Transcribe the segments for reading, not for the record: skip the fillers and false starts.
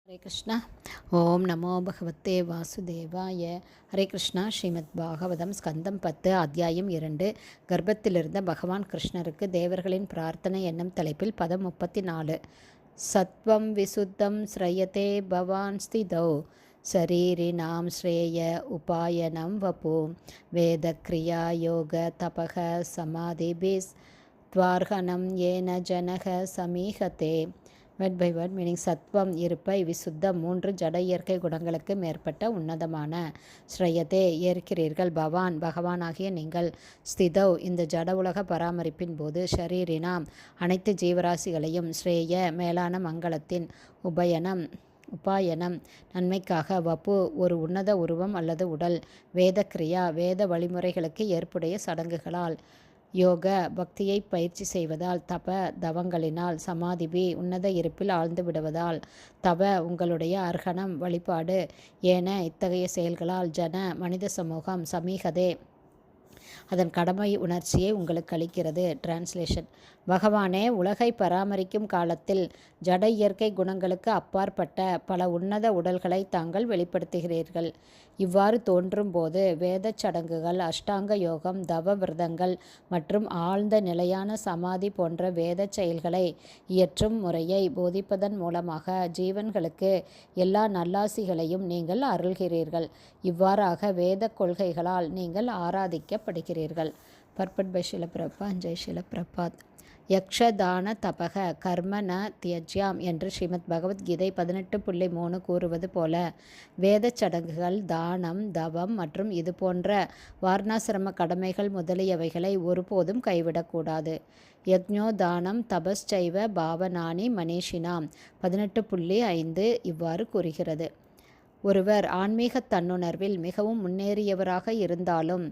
ஹரே கிருஷ்ணா. ஓம் நமோ பகவத்தே வாசுதேவாய. ஹரே கிருஷ்ணா. ஸ்ரீமத் பாகவதம் ஸ்கந்தம் 10 அத்தியாயம் 2 கர்ப்பத்திலிருந்த பகவான் கிருஷ்ணருக்கு தேவர்களின் பிரார்த்தனை என்னும் தலைப்பில் பதம் 34. சத்வம் விசுத்தம் ஸ்ரயதே பவான் ஸ்திதௌ சரீரினாம் ஸ்ரேய உபாயனம் வபு வேத கிரியா யோக தபக சமாதிபிஸ் துவார்கணம் ஏன ஜனக சமீகத்தே. Word by word meaning. சத்வம் இருப்பை, விசுத்தம் 3 ஜட இயற்கை குணங்களுக்கு மேற்பட்ட உன்னதமான, ஸ்ரயதே ஏற்கிறீர்கள், பவான் பகவானாகிய நீங்கள், ஸ்திதௌ இந்த ஜட உலக பராமரிப்பின் போது, ஷரீரினாம் அனைத்து ஜீவராசிகளையும், ஸ்ரேய மேலான மங்களத்தின், உபாயனம் நன்மைக்காக, வபு ஒரு உன்னத உருவம் அல்லது உடல், வேத கிரியா வேத வழிமுறைகளுக்கு ஏற்புடைய சடங்குகளால், யோக பக்தியை பயிற்சி செய்வதால், தப தவங்களினால், சமாதிபி உன்னத இருப்பில் ஆழ்ந்து விடுவதால், தவ உங்களுடைய அர்ஹணம் வழிபாடு, ஏன இத்தகைய செயல்களால், ஜன மனித சமூகம், சமீகதே அதன் கடமை உணர்ச்சியை உங்களுக்கு அளிக்கிறது. டிரான்ஸ்லேஷன். பகவானே, உலகை பராமரிக்கும் காலத்தில் ஜட இயற்கை குணங்களுக்கு அப்பாற்பட்ட பல உன்னத உடல்களை தாங்கள் வெளிப்படுத்துகிறீர்கள். இவ்வாறு தோன்றும் போது வேத சடங்குகள், அஷ்டாங்க யோகம், தவ விரதங்கள் மற்றும் ஆழ்ந்த நிலையான சமாதி போன்ற வேத செயல்களை இயற்றும் முறையை போதிப்பதன் மூலமாக ஜீவன்களுக்கு எல்லா நல்லாசிகளையும் நீங்கள் அருள்கிறீர்கள். இவ்வாறாக வேத கொள்கைகளால் நீங்கள் ஆராதிக்கப்படுகிறீர்கள். பர்பட் பை ஷில பிரபாத். ஜெய் ஷில பிரபாத். யக்ஷதான தபக கர்ம ந தியஜ்யாம் என்று ஸ்ரீமத் பகவத்கீதை 18.3 கூறுவது போல, வேத சடங்குகள், தானம், தவம் மற்றும் இது போன்ற வார்ணாசிரம கடமைகள் முதலியவைகளை ஒருபோதும் கைவிடக்கூடாது. யக்ஞோ தானம் தபஸ்சைவ பாவனானி மனிஷினாம் 18.5 இவ்வாறு கூறுகிறது. ஒருவர் ஆன்மீக தன்னுணர்வில் மிகவும் முன்னேறியவராக இருந்தாலும்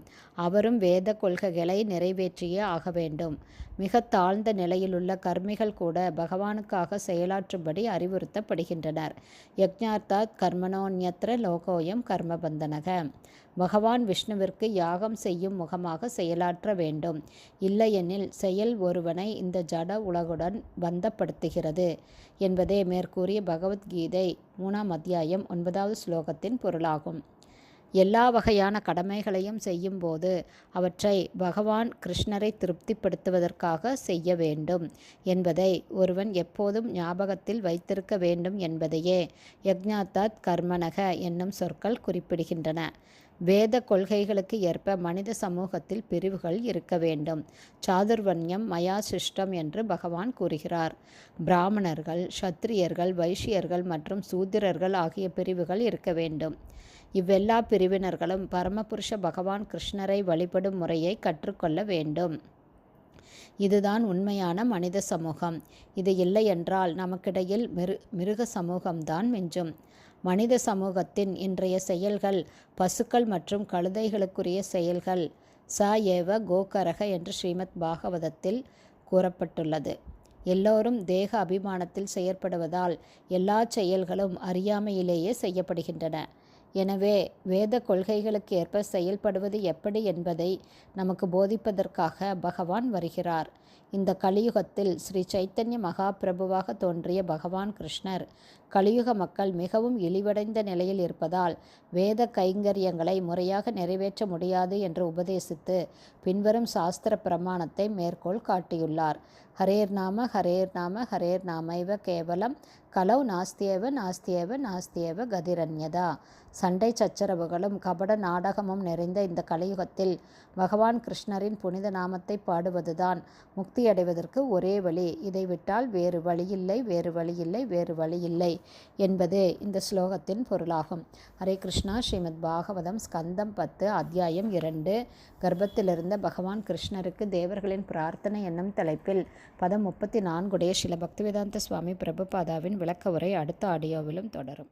அவரும் வேத கொள்கைகளை நிறைவேற்றியே ஆக வேண்டும். மிக தாழ்ந்த நிலையிலுள்ள கர்மிகள் கூட பகவானுக்காக செயலாற்றும்படி அறிவுறுத்தப்படுகின்றனர். யக்ஞார்த்தாத் கர்மணோன்யத்ர லோகோயம் கர்மபந்தனக. பகவான் விஷ்ணுவிற்கு யாகம் செய்யும் முகமாக செயலாற்ற வேண்டும். இல்லையெனில் செயல் ஒருவனை இந்த ஜட உலகுடன் பந்தப்படுத்துகிறது என்பதே மேற்கூறிய பகவத்கீதை 3 அத்தியாயம் 9வது ஸ்லோகத்தின் பொருளாகும். எல்லா வகையான கடமைகளையும் செய்யும்போது அவற்றை பகவான் கிருஷ்ணரை திருப்திப்படுத்துவதற்காக செய்ய வேண்டும் என்பதை ஒருவன் எப்போதும் ஞாபகத்தில் வைத்திருக்க வேண்டும் என்பதையே யக்ஞாத்தாத் கர்மனக என்னும் சொற்கள் குறிப்பிடுகின்றன. வேத கொள்கைகளுக்கு ஏற்ப மனித சமூகத்தில் பிரிவுகள் இருக்க வேண்டும். சாதுர்வர்ணியம் மயா சிஷ்டம் என்று பகவான் கூறுகிறார். பிராமணர்கள், சத்திரியர்கள், வைஷ்யர்கள் மற்றும் சூத்திரர்கள் ஆகிய பிரிவுகள் இருக்க வேண்டும். இவ்வெல்லா பிரிவினர்களும் பரமபுருஷ பகவான் கிருஷ்ணரை வழிபடும் முறையை கற்றுக்கொள்ள வேண்டும். இதுதான் உண்மையான மனித சமூகம். இது இல்லையென்றால் நமக்கிடையில் மிருக சமூகம்தான் மிஞ்சும். மனித சமூகத்தின் இன்றைய செயல்கள் பசுக்கள் மற்றும் கழுதைகளுக்குரிய செயல்கள். ச ஏவ கோகரக என்று ஸ்ரீமத் பாகவதத்தில் கூறப்பட்டுள்ளது. எல்லோரும் தேக அபிமானத்தில் செயற்படுவதால் எல்லா செயல்களும் அறியாமையிலேயே செய்யப்படுகின்றன. எனவே வேத கொள்கைகளுக்கு ஏற்ப செயல்படுவது எப்படி என்பதை நமக்கு போதிப்பதற்காக பகவான் வருகிறார். இந்த கலியுகத்தில் ஸ்ரீ சைத்தன்ய மகாபிரபுவாக தோன்றிய பகவான் கிருஷ்ணர் கலியுக மக்கள் மிகவும் இழிவடைந்த நிலையில் இருப்பதால் வேத கைங்கரியங்களை முறையாக நிறைவேற்ற முடியாது என்று உபதேசித்து பின்வரும் சாஸ்திர பிரமாணத்தை மேற்கோள் காட்டியுள்ளார். ஹரேர் நாம ஹரேர் நாம ஹரேர் நாமைவ கேவலம் கலௌ நாஸ்தியேவ நாஸ்தியேவ நாஸ்தியேவ கதிரன்யதா. சண்டை சச்சரவுகளும் கபட நாடகமும் நிறைந்த இந்த கலியுகத்தில் பகவான் கிருஷ்ணரின் புனித நாமத்தை பாடுவதுதான் முக்தியடைவதற்கு ஒரே வழி. இதை விட்டால் வேறு வழியில்லை, வேறு வழியில்லை, வேறு வழியில்லை என்பது இந்த ஸ்லோகத்தின் பொருளாகும். ஹரே கிருஷ்ணா. ஸ்ரீமத் பாகவதம் ஸ்கந்தம் 10 அத்தியாயம் 2 கர்ப்பத்திலிருந்த பகவான் கிருஷ்ணருக்கு தேவர்களின் பிரார்த்தனை என்னும் தலைப்பில் பதம் 34 உடைய ஸ்ரீல பக்திவேதாந்த சுவாமி பிரபுபாதாவின் விளக்க உரை அடுத்த ஆடியோவிலும் தொடரும்.